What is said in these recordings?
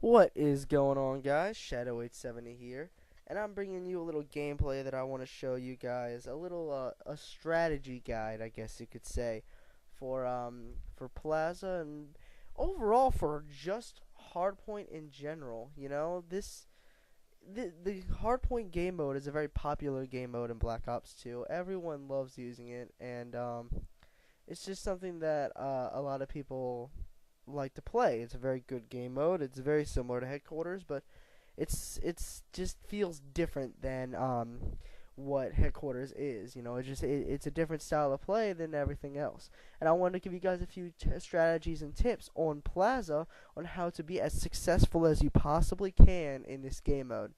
What is going on, guys? Shadow870 here, and I'm bringing you a little gameplay that I want to show you guys. A little a strategy guide, I guess you could say, for Plaza and overall for just Hardpoint in general. You know, the Hardpoint game mode is a very popular game mode in Black Ops 2. Everyone loves using it, and it's just something that a lot of people like to play. It's a very good game mode. It's very similar to Headquarters, but it's just feels different than what Headquarters is. You know, it's a different style of play than everything else. And I wanted to give you guys a few strategies and tips on Plaza on how to be as successful as you possibly can in this game mode.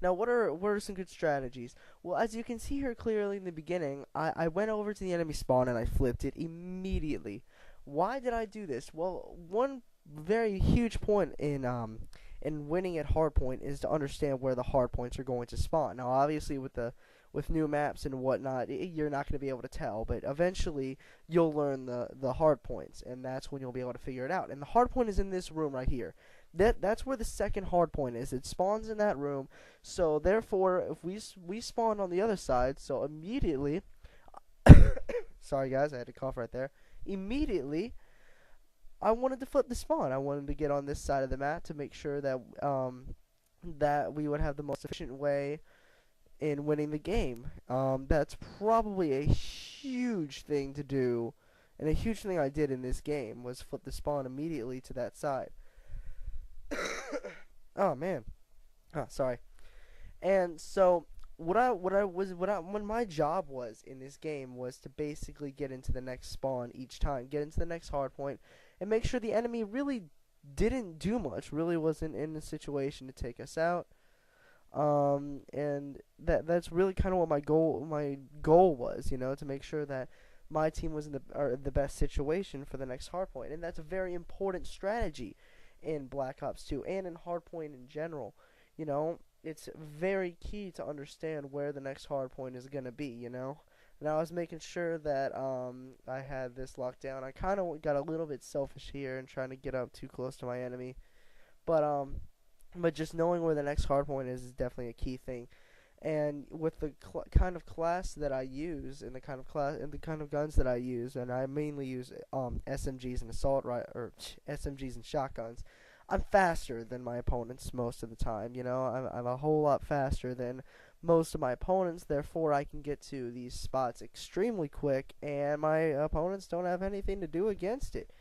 Now, what are some good strategies? Well, as you can see here clearly in the beginning, I went over to the enemy spawn and I flipped it immediately. Why did I do this? Well, one very huge point in winning at Hardpoint is to understand where the hardpoints are going to spawn. Now, obviously, with new maps and whatnot, you're not going to be able to tell, but eventually you'll learn the hardpoints, and that's when you'll be able to figure it out. And the hardpoint is in this room right here. That's where the second hardpoint is. It spawns in that room. So therefore, if we spawn on the other side, so immediately, sorry guys, I had to cough right there. Immediately, I wanted to flip the spawn. I wanted to get on this side of the map to make sure that that we would have the most efficient way in winning the game. That's probably a huge thing to do, and a huge thing I did in this game was flip the spawn immediately to that side. Oh man, sorry. And so when my job was in this game was to basically get into the next spawn each time, get into the next hardpoint, and make sure the enemy really didn't do much, really wasn't in a situation to take us out. And that's really kind of what my goal was, you know, to make sure that my team was in the best situation for the next hardpoint, and that's a very important strategy in Black Ops 2 and in Hardpoint in general. You know, it's very key to understand where the next hardpoint is gonna be. You know, and I was making sure that I had this locked down. I kind of got a little bit selfish here and trying to get up too close to my enemy, but just knowing where the next hardpoint is definitely a key thing. And with the kind of class that I use, and the kind of guns that I use, and I mainly use SMGs and SMGs and shotguns. I'm faster than my opponents most of the time. You know, I'm a whole lot faster than most of my opponents. Therefore, I can get to these spots extremely quick, and my opponents don't have anything to do against it.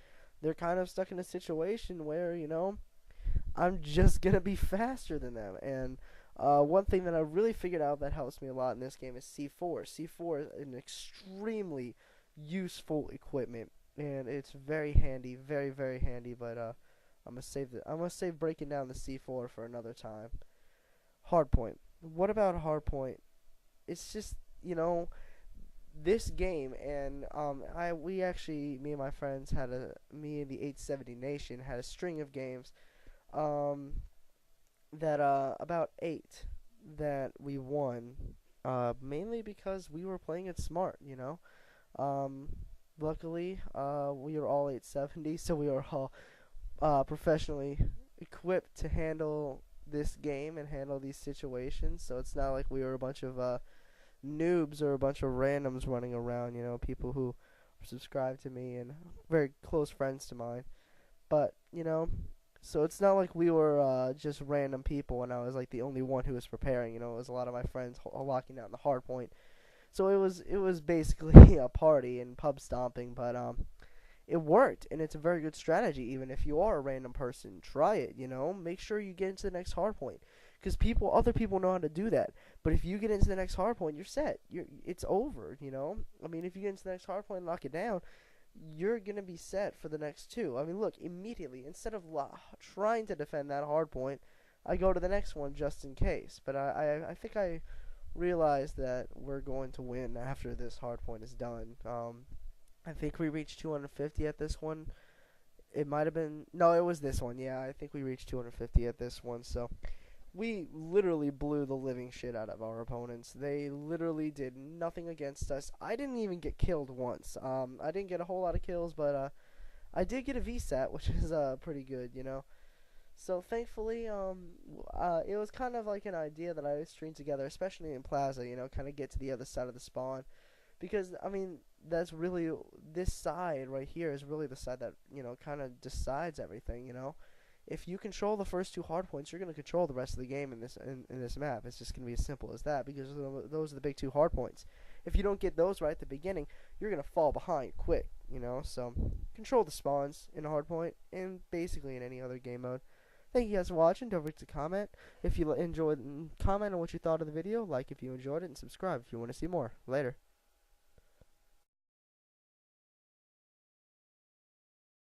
They're kind of stuck in a situation where, you know, I'm just gonna be faster than them. And one thing that I really figured out that helps me a lot in this game is C4. C4 is an extremely useful equipment, and it's very handy, very very handy. But I'm gonna save breaking down the C4 for another time. Hardpoint. What about Hardpoint? It's just, you know, this game, and me and my friends me and the 870 Nation had a string of games. Um, that about 8 that we won, mainly because we were playing it smart, you know. Luckily, we were all 870, so we were all professionally equipped to handle this game and handle these situations. So it's not like we were a bunch of noobs or a bunch of randoms running around, you know, people who are subscribed to me and very close friends to mine. But, you know, so it's not like we were just random people and I was like the only one who was preparing. You know, it was a lot of my friends locking down the hard point. So it was basically a party and pub stomping, but it worked, and it's a very good strategy. Even if you are a random person, try it. You know, make sure you get into the next hard point, because other people know how to do that. But if you get into the next hard point, you're set. It's over. You know, I mean, if you get into the next hard point and lock it down, you're going to be set for the next two. I mean, look, immediately, instead of trying to defend that hard point, I go to the next one just in case. But I think I realized that we're going to win after this hard point is done. I think we reached 250 at this one. It might have been, no, it was this one. Yeah, I think we reached 250 at this one. So we literally blew the living shit out of our opponents. They literally did nothing against us. I didn't even get killed once. I didn't get a whole lot of kills, but I did get a VSAT, which is pretty good, you know. So thankfully, it was kind of like an idea that I stringed together, especially in Plaza. Kind of get to the other side of the spawn, because I mean that's really this side right here is really the side that kind of decides everything. If you control the first two hard points, you're going to control the rest of the game in this map. It's just going to be as simple as that, because those are the big two hard points. If you don't get those right at the beginning, you're going to fall behind quick. So control the spawns in Hardpoint and basically in any other game mode. Thank you guys for watching. Don't forget to comment if you enjoyed. Comment on what you thought of the video. Like if you enjoyed it, and subscribe if you want to see more. Later.